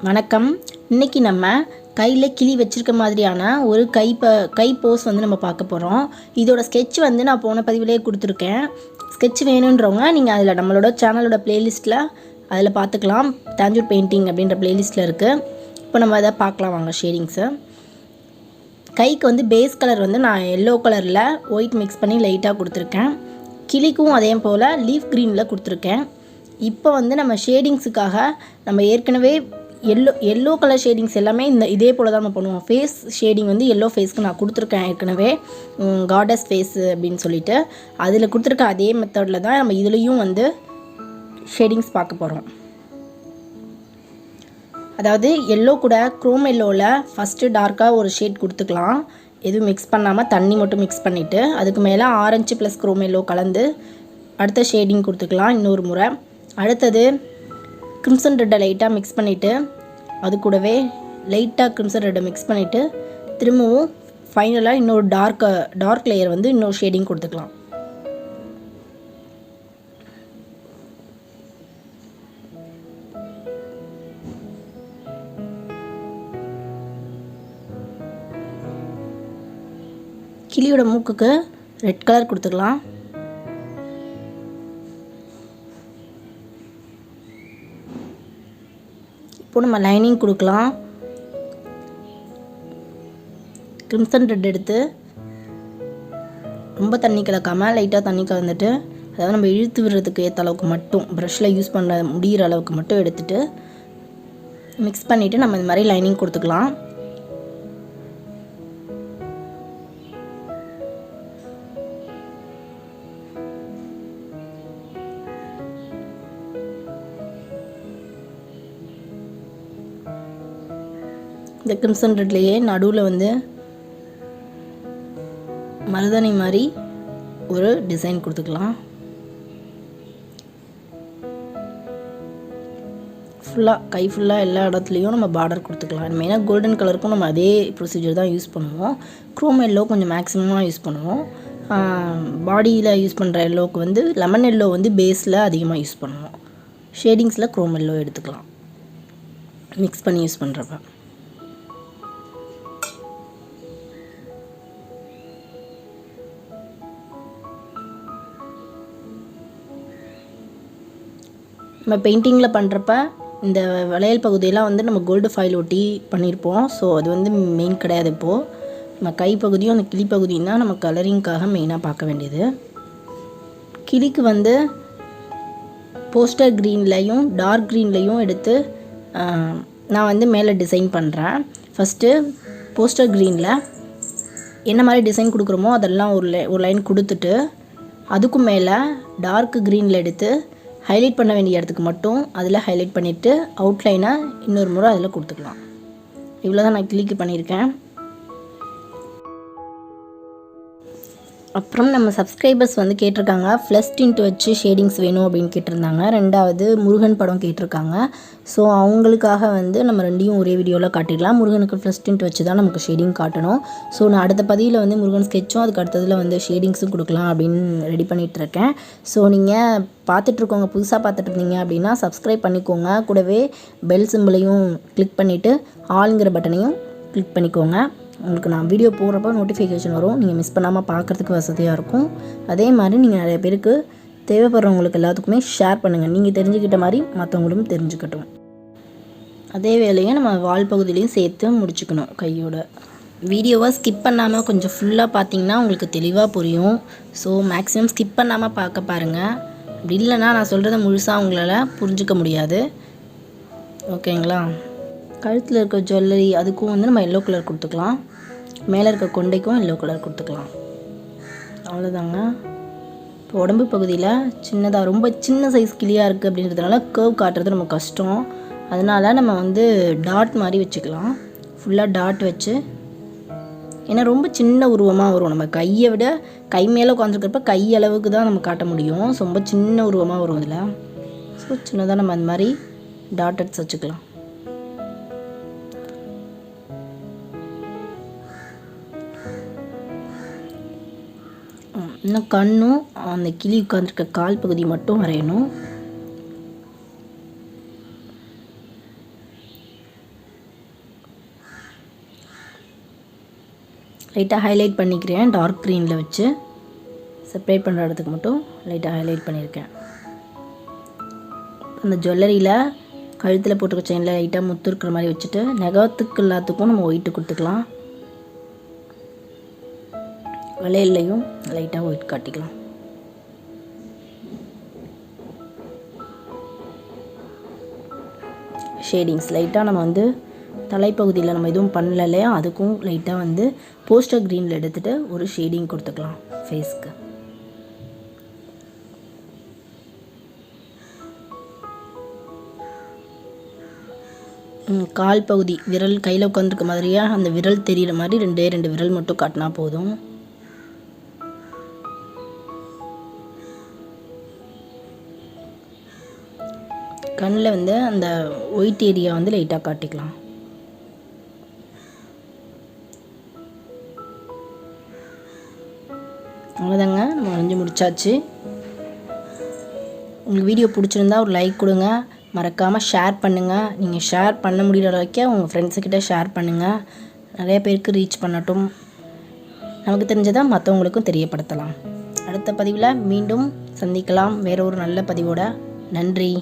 வணக்கம். இன்றைக்கி நம்ம கையில் கிளி வச்சுருக்க மாதிரியான ஒரு கை போஸ் வந்து நம்ம பார்க்க போகிறோம். இதோட ஸ்கெட்ச் வந்து நான் போன பதிவிலே கொடுத்துருக்கேன். ஸ்கெட்ச் வேணுன்றவங்க நீங்கள் அதில் நம்மளோட சேனலோட ப்ளேலிஸ்ட்டில் அதில் பார்த்துக்கலாம். தாஞ்சூர் பெயிண்டிங் அப்படின்ற ப்ளேலிஸ்ட்டில் இருக்குது. இப்போ நம்ம அதை பார்க்கலாம் வாங்க. ஷேடிங்ஸு கைக்கு வந்து பேஸ் கலர் வந்து நான் எல்லோ கலரில் ஒயிட் மிக்ஸ் பண்ணி லைட்டாக கொடுத்துருக்கேன். கிளிக்கும் அதே போல் லீஃப் க்ரீனில் கொடுத்துருக்கேன். இப்போ வந்து நம்ம ஷேடிங்ஸுக்காக நம்ம ஏற்கனவே எல்லோ கலர் ஷேடிங்ஸ் எல்லாமே இதே போல் தான் நம்ம பண்ணுவோம். ஃபேஸ் ஷேடிங் வந்து எல்லோ ஃபேஸ்க்கு நான் கொடுத்துருக்கேன் ஏற்கனவே, காடஸ் ஃபேஸு அப்படின்னு சொல்லிட்டு அதில் கொடுத்துருக்க அதே மெத்தடில் தான் நம்ம இதுலேயும் வந்து ஷேடிங்ஸ் பார்க்க போகிறோம். அதாவது எல்லோ கூட க்ரோம் எல்லோவில் ஃபஸ்ட்டு டார்க்காக ஒரு ஷேட் கொடுத்துக்கலாம். எதுவும் மிக்ஸ் பண்ணாமல் தண்ணி மட்டும் மிக்ஸ் பண்ணிவிட்டு அதுக்கு மேலே ஆரஞ்சு ப்ளஸ் க்ரோம் எல்லோ கலந்து அடுத்த ஷேடிங் கொடுத்துக்கலாம் இன்னொரு முறை. அடுத்தது கிரிம்சன் ரெட்டை லைட்டாக மிக்ஸ் பண்ணிவிட்டு அது கூடவே லைட்டாக கிரிம்சன் ரெட்டை மிக்ஸ் பண்ணிவிட்டு திரும்பவும் ஃபைனலாக இன்னொரு டார்க் லேயர் வந்து இன்னொரு ஷேடிங் கொடுத்துக்கலாம். கிளியோட மூக்குக்கு ரெட் கலர் கொடுத்துக்கலாம். இப்போ நம்ம லைனிங் கொடுக்கலாம். கிரிம்சன் ரெட் எடுத்து ரொம்ப தண்ணி கலக்காமல் லைட்டாக தண்ணி கலந்துட்டு, அதாவது நம்ம இழுத்து விடுறதுக்கு ஏற்ற அளவுக்கு மட்டும் ப்ரஷில் யூஸ் பண்ண முடிகிற அளவுக்கு மட்டும் எடுத்துகிட்டு மிக்ஸ் பண்ணிவிட்டு நம்ம இந்த மாதிரி லைனிங் கொடுத்துக்கலாம். இந்த கிரிம்சன் ரெட்லேயே நடுவில் வந்து மருதாணி மாதிரி ஒரு டிசைன் கொடுத்துக்கலாம். கை ஃபுல்லாக எல்லா இடத்துலையும் நம்ம பார்டர் கொடுத்துக்கலாம். மெயினாக கோல்டன் கலருக்கும் நம்ம அதே ப்ரொசீஜர் தான் யூஸ் பண்ணுவோம். க்ரோம் எல்லோ கொஞ்சம் மேக்ஸிமமாக யூஸ் பண்ணுவோம். பாடியில் யூஸ் பண்ணுற எல்லோவுக்கு வந்து லெமன் எல்லோ வந்து பேஸில் அதிகமாக யூஸ் பண்ணுவோம். ஷேடிங்ஸில் க்ரோம் எல்லோ எடுத்துக்கலாம் மிக்ஸ் பண்ணி யூஸ் பண்ணுறப்ப. நம்ம பெயிண்டிங்கில் பண்ணுறப்ப இந்த வளையல் பகுதியெல்லாம் வந்து நம்ம கோல்டு ஃபைல் ஒட்டி பண்ணியிருப்போம். ஸோ அது வந்து மெயின் கிடையாது. இப்போது நம்ம கைப்பகுதியும் அந்த கிளி பகுதியும் தான் நம்ம கலரிங்காக மெயினாக பார்க்க வேண்டியது. கிளிக்கு வந்து போஸ்டர் க்ரீன்லையும் டார்க் க்ரீன்லையும் எடுத்து நான் வந்து மேலே டிசைன் பண்ணுறேன். ஃபஸ்ட்டு போஸ்டர் க்ரீனில் என்ன மாதிரி டிசைன் கொடுக்குறோமோ அதெல்லாம் ஒரு லைன் கொடுத்துட்டு அதுக்கும் மேலே டார்க் க்ரீனில் எடுத்து ஹைலைட் பண்ண வேண்டிய இடத்துக்கு மட்டும் அதில் ஹைலைட் பண்ணிவிட்டு அவுட்லைனை இன்னொரு முறை அதில் கொடுத்துக்கலாம். இவ்வளோ தான் நான் கிளிக்கு பண்ணியிருக்கேன். அப்புறம் நம்ம சப்ஸ்கிரைபர்ஸ் வந்து கேட்டிருக்காங்க ஃப்ளஷ் டிண்ட் வச்சு ஷேடிங்ஸ் வேணும் அப்படின்னு கேட்டிருந்தாங்க. ரெண்டாவது முருகன் படம் கேட்டிருக்காங்க. ஸோ அவங்களுக்காக வந்து நம்ம ரெண்டையும் ஒரே வீடியோவில் காட்டிடலாம். முருகனுக்கு ஃப்ளஷ் டிண்ட் வச்சு தான் நமக்கு ஷேடிங் காட்டணும். ஸோ நான் அடுத்த பதிவில் வந்து முருகன் ஸ்கெட்சும் அதுக்கு அடுத்ததில் வந்து ஷேடிங்ஸும் கொடுக்கலாம் அப்படின்னு ரெடி பண்ணிகிட்ருக்கேன். ஸோ நீங்கள் பார்த்துட்ருக்கோங்க, புதுசாக பார்த்துட்ருந்தீங்க அப்படின்னா சப்ஸ்கிரைப் பண்ணிக்கோங்க. கூடவே பெல் சிம்பிளையும் கிளிக் பண்ணிவிட்டு ஆளுங்கிற பட்டனையும் கிளிக் பண்ணிக்கோங்க. உங்களுக்கு நான் வீடியோ போடுறப்ப நோட்டிஃபிகேஷன் வரும். நீங்கள் மிஸ் பண்ணாமல் பார்க்குறதுக்கு வசதியாக இருக்கும். அதே மாதிரி நீங்கள் நிறைய பேருக்கு தேவைப்படுறவங்களுக்கு எல்லாத்துக்குமே ஷேர் பண்ணுங்கள். நீங்கள் தெரிஞ்சுக்கிட்ட மாதிரி மற்றவங்களும் தெரிஞ்சுக்கட்டும். அதே வேலையை நம்ம வால் பகுதியிலையும் சேர்த்து முடிச்சுக்கணும். கையோட வீடியோவை ஸ்கிப் பண்ணாமல் கொஞ்சம் ஃபுல்லாக பார்த்தீங்கன்னா உங்களுக்கு தெளிவாக புரியும். ஸோ மேக்ஸிமம் ஸ்கிப் பண்ணாமல் பார்க்க பாருங்கள். அப்படி இல்லைன்னா நான் சொல்கிறத முழுசாக உங்களால் புரிஞ்சிக்க முடியாது. ஓகேங்களா? கழுத்தில் இருக்க ஜுவல்லரி அதுக்கும் வந்து நம்ம எல்லோ கலர் கொடுத்துக்கலாம். மேலே இருக்க கொண்டைக்கும் எல்லோ கலர் கொடுத்துக்கலாம். அவ்வளோதாங்க. இப்போ உடம்பு பகுதியில் சின்னதாக ரொம்ப சின்ன சைஸ் கிளியாக இருக்குது அப்படின்றதுனால கர்வ் காட்டுறது நம்ம கஷ்டம். அதனால் நம்ம வந்து டாட் மாதிரி வச்சுக்கலாம். ஃபுல்லாக டாட் வச்சு, ஏன்னா ரொம்ப சின்ன உருவமாக வரும். நம்ம கையை விட கை மேலே உட்காந்துருக்கிறப்ப கை அளவுக்கு தான் நம்ம காட்ட முடியும். ஸோ ரொம்ப சின்ன உருவமாக வரும் இதில். ஸோ சின்னதாக நம்ம அந்த மாதிரி டாட் எடுத்து வச்சுக்கலாம். இன்னும் கண்ணும் அந்த கிளி உட்காந்துருக்க கால் பகுதி மட்டும் வரையணும். லைட்டாக ஹைலைட் பண்ணிக்கிறேன். டார்க் க்ரீனில் வச்சு செப்பரேட் பண்ணுற இடத்துக்கு மட்டும் லைட்டாக ஹைலைட் பண்ணியிருக்கேன். அந்த ஜுவல்லரியில் கழுத்தில் போட்டுக்க செயினில் லைட்டாக முத்து இருக்கிற மாதிரி வச்சுட்டு நகத்துக்கு எல்லாத்துக்கும் நம்ம ஒயிட்டு கொடுத்துக்கலாம். வளையல்லையும் லைட்டாக ஒயிட் காட்டிக்கலாம். ஷேடிங்ஸ் லைட்டாக நம்ம வந்து தலைப்பகுதியில் நம்ம எதுவும் பண்ணல இல்லையா, அதுக்கும் லைட்டாக வந்து போஸ்டர் க்ரீனில் எடுத்துகிட்டு ஒரு ஷேடிங் கொடுத்துக்கலாம் ஃபேஸ்க்கு. கால் பகுதி விரல் கையில் உட்காந்துருக்க மாதிரியா அந்த விரல் தெரிகிற மாதிரி 2 விரல் மட்டும் காட்டினா போதும். கண்ணில் வந்து அந்த ஒயிட் ஏரியா வந்து லைட்டாக காட்டிக்கலாம். அவ்வளோதாங்க, நம்ம வரைஞ்சி முடிச்சாச்சு. உங்களுக்கு வீடியோ பிடிச்சிருந்தா ஒரு லைக் கொடுங்க, மறக்காமல் ஷேர் பண்ணுங்கள். நீங்கள் ஷேர் பண்ண முடிகிற வரைக்கும் உங்கள் ஃப்ரெண்ட்ஸுக்கிட்ட ஷேர் பண்ணுங்கள். நிறைய பேருக்கு ரீச் பண்ணட்டும். நமக்கு தெரிஞ்சதை மற்றவங்களுக்கும் தெரியப்படுத்தலாம். அடுத்த பதிவில் மீண்டும் சந்திக்கலாம் வேறு ஒரு நல்ல பதிவோட. நன்றி.